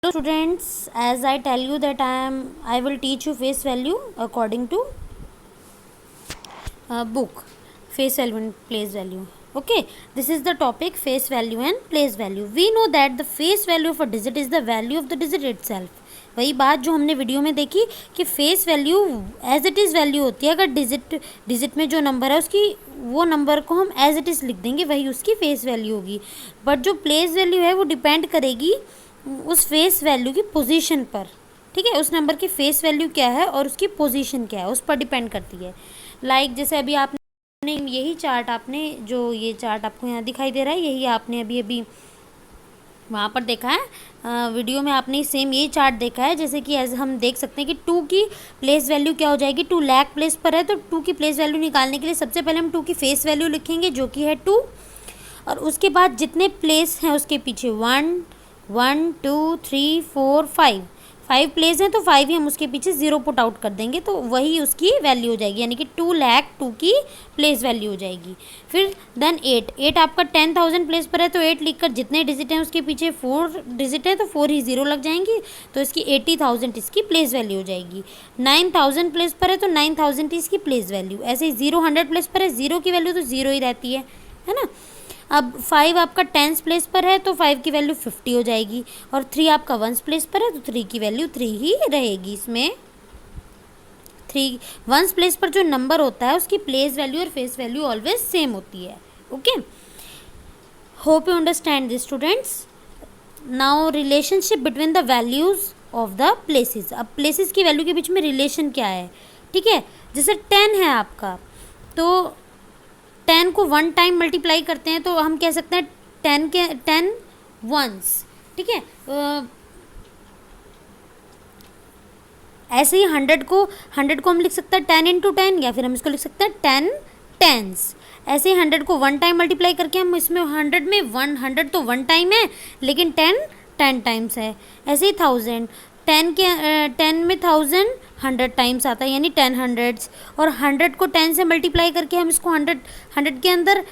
Hello students, as I tell you that I will teach you face value according to book, face value and place value. Okay, this is the topic face value and place value. We know that the face value of a digit is the value of the digit itself. वही बात जो हमने video में देखी कि face value as it is value होती है। अगर डिजिट में जो नंबर है उसकी वो नंबर को हम एज इट इज़ लिख देंगे, वही उसकी फेस वैल्यू होगी। बट जो प्लेस वैल्यू है वो डिपेंड करेगी उस फेस वैल्यू की पोजीशन पर। ठीक है, उस नंबर की फेस वैल्यू क्या है और उसकी पोजीशन क्या है उस पर डिपेंड करती है। जैसे अभी आपने यही चार्ट, आपने जो ये चार्ट आपको यहाँ दिखाई दे रहा है, यही आपने अभी अभी वहाँ पर देखा है, वीडियो में आपने सेम यही चार्ट देखा है। जैसे कि एज हम देख सकते हैं कि 2 की प्लेस वैल्यू क्या हो जाएगी। 2 लाख प्लेस पर है तो 2 की प्लेस वैल्यू निकालने के लिए सबसे पहले हम 2 की फेस वैल्यू लिखेंगे जो कि है 2, और उसके बाद जितने प्लेस हैं उसके पीछे 1 2 3 4 5 प्लेस हैं तो 5 ही हम उसके पीछे 0 पुट आउट कर देंगे तो वही उसकी वैल्यू हो जाएगी, यानी कि 2 लाख 2 की प्लेस वैल्यू हो जाएगी। फिर देन 8 आपका 10,000 प्लेस पर है तो 8 लिखकर जितने डिजिट हैं उसके पीछे 4 डिजिट है तो 4 ही 0 लग जाएंगी तो इसकी 80,000 इसकी प्लेस वैल्यू हो जाएगी। 9,000 प्लेस पर है तो 9,000 इसकी प्लेस वैल्यू। ऐसे ही 0 100 प्लेस पर है, 0 की वैल्यू तो 0 ही रहती है ना। अब 5 आपका 10th प्लेस पर है तो 5 की वैल्यू 50 हो जाएगी, और 3 आपका 1st प्लेस पर है तो 3 की वैल्यू 3 ही रहेगी। इसमें 1st प्लेस पर जो नंबर होता है उसकी प्लेस वैल्यू और फेस वैल्यू ऑलवेज सेम होती है। Okay, hope you understand this students. Now relationship between the values of the places. अब प्लेसेस की वैल्यू के बीच में रिलेशन क्या है। ठीक है, जैसे 10 है आपका तो 10 को 1 टाइम मल्टीप्लाई करते हैं तो हम कह सकते हैं 10 वंस। ठीक है, ऐसे ही 100 को हम लिख सकते हैं 10 इंटू 10, या फिर हम इसको लिख सकते हैं 10 टेंस। ऐसे ही 100 को 1 टाइम मल्टीप्लाई करके हम इसमें 100 में 100 तो 1 टाइम है लेकिन 10 टाइम्स है। ऐसे ही 1000, 10 में 1000 100 टाइम्स आता है, यानी 10 हंड्रेड्स। और 100 को 10 से मल्टीप्लाई करके हम इसको 100 के अंदर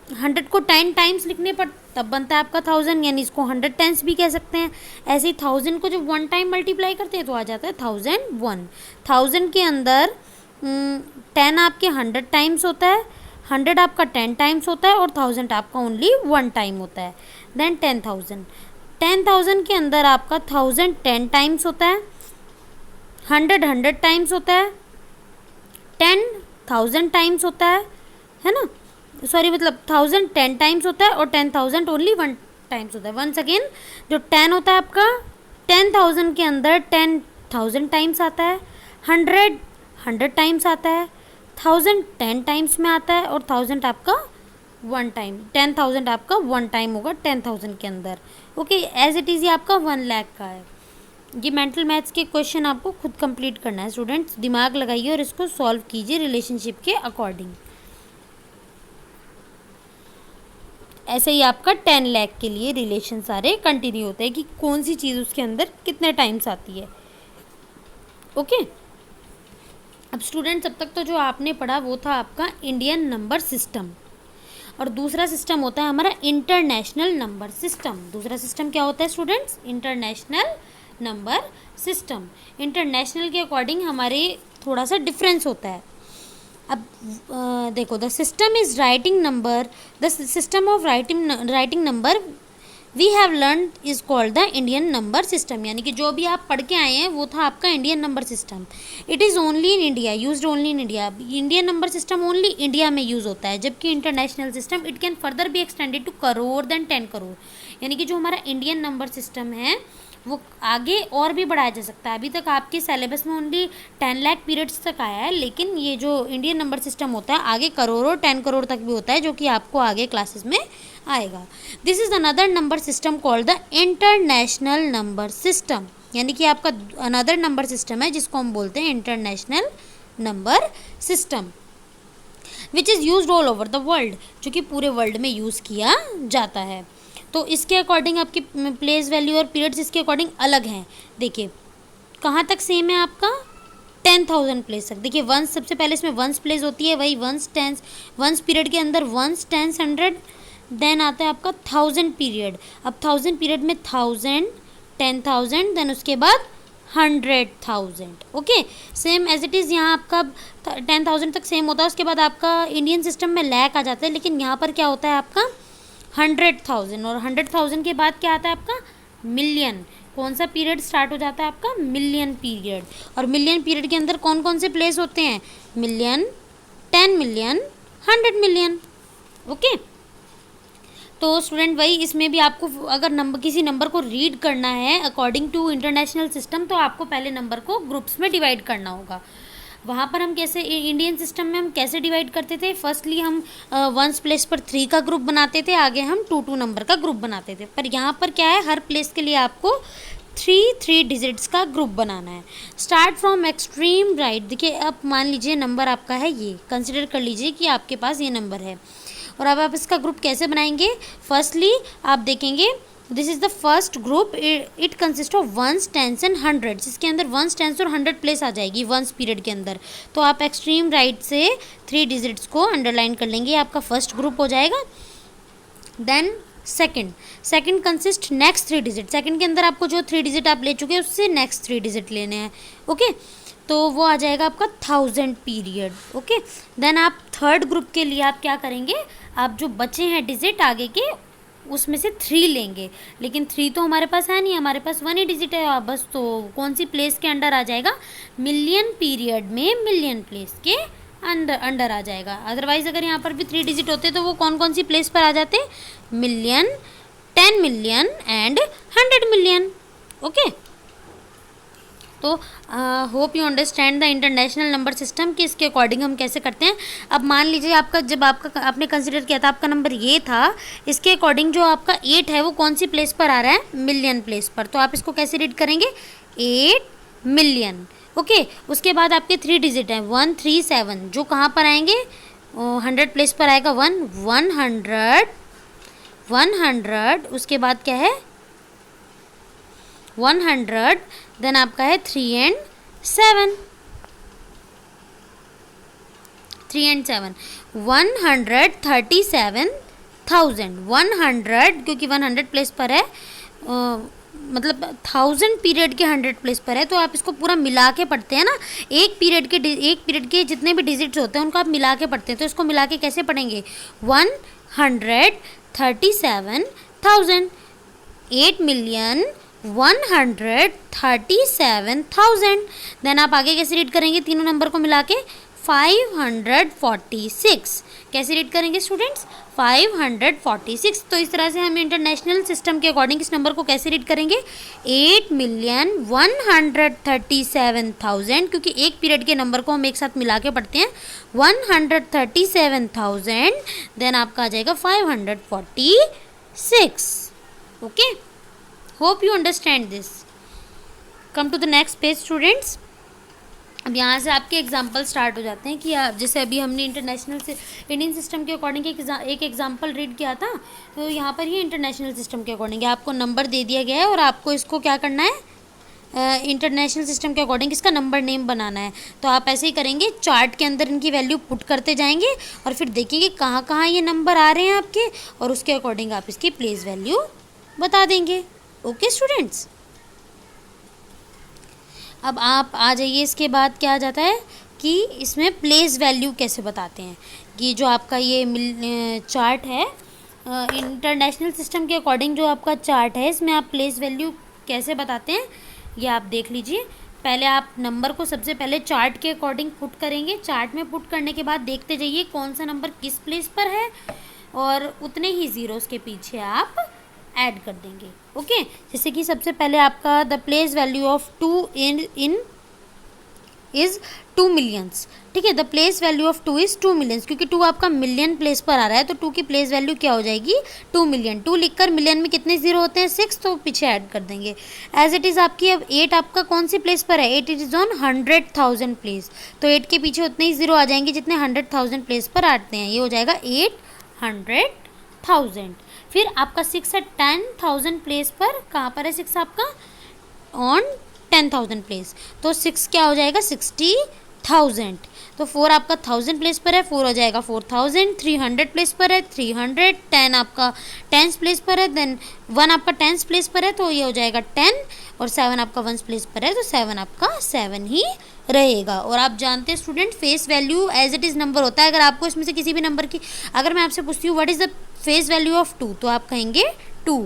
100 को 10 टाइम्स लिखने पर तब बनता है आपका 1000, यानी इसको 100 टेंस भी कह सकते हैं। ऐसे ही 1000 को जब 1 टाइम मल्टीप्लाई करते हैं तो आ जाता है 1001। 1000 के अंदर 10 आपके 100 टाइम्स होता है, 100 आपका 10 टाइम्स होता है और 1000 आपका ओनली 1 टाइम होता है। देन 10,000 के अंदर आपका 1000 10 टाइम्स होता है, 100 टाइम्स होता है, 10,000 टाइम्स होता है ना। सॉरी, मतलब 1000 10 टाइम्स होता है और 10,000 ओनली 1 टाइम्स होता है। वंस अगेन जो 10 होता है आपका 10,000 के अंदर 10,000 टाइम्स आता है, 100 टाइम्स आता है, 1000 10 टाइम्स में आता है और 1000 आपका 1 टाइम, 10,000 आपका 1 टाइम होगा 10,000 के अंदर। ओके, एज इट इज़ ये आपका 1 लाख का है। ये मेंटल मैथ्स के क्वेश्चन आपको खुद कंप्लीट करना है स्टूडेंट्स, दिमाग लगाइए और इसको सॉल्व कीजिए रिलेशनशिप के अकॉर्डिंग। ऐसे ही आपका 10 लाख के लिए रिलेशन सारे कंटिन्यू होते हैं कि कौन सी चीज़ उसके अंदर कितने टाइम्स आती है। ओके, अब स्टूडेंट्स अब तक तो जो आपने पढ़ा वो था आपका इंडियन नंबर सिस्टम, और दूसरा सिस्टम होता है हमारा इंटरनेशनल नंबर सिस्टम। दूसरा सिस्टम क्या होता है students? International number system. International के अकॉर्डिंग हमारे थोड़ा सा डिफरेंस होता है। अब देखो, the system is writing number, the system of writing number we have learn is called the Indian number system. यानी कि जो भी आप पढ़ के आए हैं वो था आपका Indian number system. It is only in India, used only in India. Indian number system only India में यूज़ होता है, जबकि international system it can further be extended to crore then 10 crore. यानी कि जो हमारा इंडियन नंबर सिस्टम है वो आगे और भी बढ़ाया जा सकता है। अभी तक आपके सिलेबस में ओनली 10 लाख पीरियड्स तक आया है, लेकिन ये जो इंडियन नंबर सिस्टम होता है आगे करोड़ों 10 करोड़ तक भी होता है, जो कि आपको आगे क्लासेस में आएगा। This is another number system called the international number system. यानी कि आपका अनदर नंबर सिस्टम है जिसको हम बोलते हैं international number system, which is used all over the world, जो कि पूरे वर्ल्ड में यूज़ किया जाता है। तो इसके अकॉर्डिंग आपकी प्लेस वैल्यू और पीरियड्स इसके अकॉर्डिंग अलग हैं। देखिए कहाँ तक सेम है आपका 10,000 प्लेस तक। देखिए वंस सबसे पहले इसमें वंस प्लेस होती है, वही वंस टेंस, वंस पीरियड के अंदर वंस टेंस 100, देन आता है आपका 1000 पीरियड। अब 1000 पीरियड में 1000, 10,000, देन उसके बाद 100,000। Okay, same as it is यहाँ आपका 10,000 तक सेम होता है, उसके बाद आपका इंडियन सिस्टम में लैक आ जाता है, लेकिन यहाँ पर क्या होता है आपका 100,000, और 100,000 के बाद क्या आता है आपका मिलियन। कौन सा पीरियड स्टार्ट हो जाता है आपका मिलियन पीरियड। और मिलियन पीरियड के अंदर कौन कौन से प्लेस होते हैं, मिलियन, 10 मिलियन, 100 मिलियन। ओके, तो स्टूडेंट वही इसमें भी आपको अगर नंबर किसी नंबर को रीड करना है अकॉर्डिंग टू इंटरनेशनल सिस्टम, तो आपको पहले नंबर को ग्रुप्स में डिवाइड करना होगा। वहाँ पर हम कैसे इंडियन सिस्टम में हम कैसे डिवाइड करते थे, फर्स्टली हम 1 प्लेस पर 3 का ग्रुप बनाते थे, आगे हम 2 नंबर का ग्रुप बनाते थे। पर यहाँ पर क्या है, हर प्लेस के लिए आपको 3 डिजिट्स का ग्रुप बनाना है। Start from extreme right. देखिए अब मान लीजिए नंबर आपका है ये, कंसिडर कर लीजिए कि आपके पास ये नंबर है, और अब आप इसका ग्रुप कैसे बनाएंगे। फर्स्टली आप देखेंगे this is the first group, it consist of 1s, 10s and 100s। इसके अंदर 1s, 10s और 100 प्लेस आ जाएगी 1s पीरियड के अंदर। तो आप एक्सट्रीम राइट से 3 डिजिट्स को अंडरलाइन कर लेंगे, आपका फर्स्ट ग्रुप हो जाएगा। Then second consist next 3 digit. Second के अंदर आपको जो 3 डिजिट आप ले चुके हैं उससे नेक्स्ट 3 डिजिट लेने हैं। ओके, तो वो आ जाएगा आपका 1000 पीरियड। ओके, देन आप थर्ड ग्रुप के लिए आप क्या करेंगे, आप जो बचे हैं डिजिट आगे के उसमें से 3 लेंगे, लेकिन 3 तो हमारे पास है नहीं, हमारे पास 1 ही डिजिट है बस। तो कौन सी प्लेस के अंडर आ जाएगा, मिलियन पीरियड में मिलियन प्लेस के अंडर आ जाएगा। अदरवाइज अगर यहाँ पर भी 3 डिजिट होते तो वो कौन कौन सी प्लेस पर आ जाते, million, 10 million and 100 million. Okay, तो hope you understand the international number system कि इसके अकॉर्डिंग हम कैसे करते हैं। अब मान लीजिए आपका जब आपका आपने कंसिडर किया था आपका नंबर ये था, इसके अकॉर्डिंग जो आपका 8 है वो कौन सी प्लेस पर आ रहा है, मिलियन प्लेस पर। तो आप इसको कैसे रीड करेंगे, 8 मिलियन। ओके, उसके बाद आपके 3 डिजिट हैं 137, जो कहाँ पर आएंगे, 100 प्लेस पर आएगा 100, उसके बाद क्या है 100, देन आपका है 3 एंड 7, 137,000। 100 क्योंकि 100 प्लेस पर है, मतलब 1000 पीरियड के 100 प्लेस पर है, तो आप इसको पूरा मिला के पढ़ते हैं ना। एक पीरियड के जितने भी डिजिट्स होते हैं उनको आप मिला के पढ़ते हैं, तो इसको मिला के कैसे पढ़ेंगे, 137,000, 8,137,000। देन आप आगे कैसे रीड करेंगे, तीनों नंबर को मिला के 546। कैसे रीड करेंगे स्टूडेंट्स, 546। तो इस तरह से हम इंटरनेशनल सिस्टम के अकॉर्डिंग इस नंबर को कैसे रीड करेंगे, 8,137,000, क्योंकि एक पीरियड के नंबर को हम एक साथ मिला के पढ़ते हैं, 137,000। देन आपका आ जाएगा 546। Okay, hope you understand this. Come to the next page students. अब यहाँ से आपके एग्जाम्पल स्टार्ट हो जाते हैं कि आप जैसे अभी हमने इंडियन सिस्टम के अकॉर्डिंग एक एग्जाम्पल रीड किया था, तो यहाँ पर ये इंटरनेशनल सिस्टम के अकॉर्डिंग है। आपको नंबर दे दिया गया है और आपको इसको क्या करना है, इंटरनेशनल सिस्टम के अकॉर्डिंग इसका नंबर नेम बनाना है। तो आप ऐसे ही करेंगे, चार्ट के अंदर इनकी वैल्यू पुट करते जाएंगे और फिर देखेंगे कहाँ कहाँ ये नंबर आ रहे हैं आपके, और उसके अकॉर्डिंग आप इसकी प्लेस वैल्यू बता देंगे। ओके स्टूडेंट्स, अब आप आ जाइए, इसके बाद क्या आ जाता है कि इसमें प्लेस वैल्यू कैसे बताते हैं। ये जो आपका ये चार्ट है इंटरनेशनल सिस्टम के अकॉर्डिंग, जो आपका चार्ट है इसमें आप प्लेस वैल्यू कैसे बताते हैं ये आप देख लीजिए। पहले आप नंबर को सबसे पहले चार्ट के अकॉर्डिंग पुट करेंगे, चार्ट में पुट करने के बाद देखते जाइए कौन सा नंबर किस प्लेस पर है, और उतने ही ज़ीरोस के पीछे आप ऐड कर देंगे। ओके, जैसे कि सबसे पहले आपका the place value of 2 in is 2 millions. ठीक है, the place value of 2 is 2 millions, क्योंकि 2 आपका मिलियन प्लेस पर आ रहा है, तो 2 की प्लेस वैल्यू क्या हो जाएगी, 2 मिलियन। 2 लिखकर मिलियन में कितने ज़ीरो होते हैं, 6, तो पीछे ऐड कर देंगे। एज इट इज़ आपकी अब 8 आपका कौन सी प्लेस पर है, 8 इज ऑन 100,000 प्लेस, तो 8 के पीछे उतने ही ज़ीरो आ जाएंगे जितने 100,000 प्लेस पर आते हैं, ये हो जाएगा 800,000। फिर आपका 6 है 10,000 प्लेस पर, कहाँ पर है 6 आपका, ऑन 10,000 प्लेस, तो 6 क्या हो जाएगा 60,000। तो 4 आपका 1000 प्लेस पर है, 4 हो जाएगा 4000, 300 प्लेस पर है 300, 10 आपका 10 प्लेस पर है, देन 1 आपका 10 प्लेस पर है तो ये हो जाएगा 10, और 7 आपका 1 प्लेस पर है तो 7 आपका 7 ही रहेगा। और आप जानते हैं student, face value as it is number होता है। अगर आपको इसमें से किसी भी नंबर की, अगर मैं आपसे पूछती हूँ what is the face value of 2, तो आप कहेंगे 2।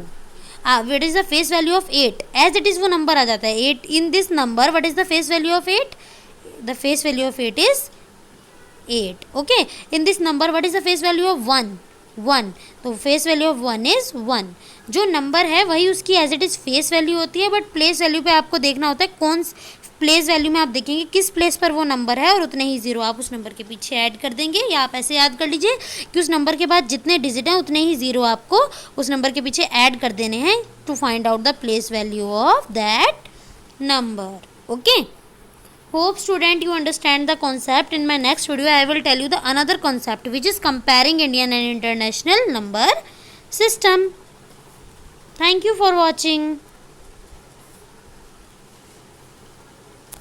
What is the face value of 8, as it is वो नंबर आ जाता है 8 in this number, what is the face value of 8, the face value of 8 is 8। Okay, in this number what is the face value of 1, 1, तो face value of 1 is 1। जो number है वही उसकी as it is face value होती है, but place value पे आपको देखना होता है कौन प्लेस वैल्यू में आप देखेंगे किस प्लेस पर वो नंबर है, और उतने ही जीरो आप उस नंबर के पीछे ऐड कर देंगे। या आप ऐसे याद कर लीजिए कि उस नंबर के बाद जितने डिजिट हैं उतने ही जीरो आपको उस नंबर के पीछे ऐड कर देने हैं to find out the place value of that number. Okay, hope student you understand the concept. In my next video I will tell you the another concept which is comparing Indian and international number system. Thank you for watching.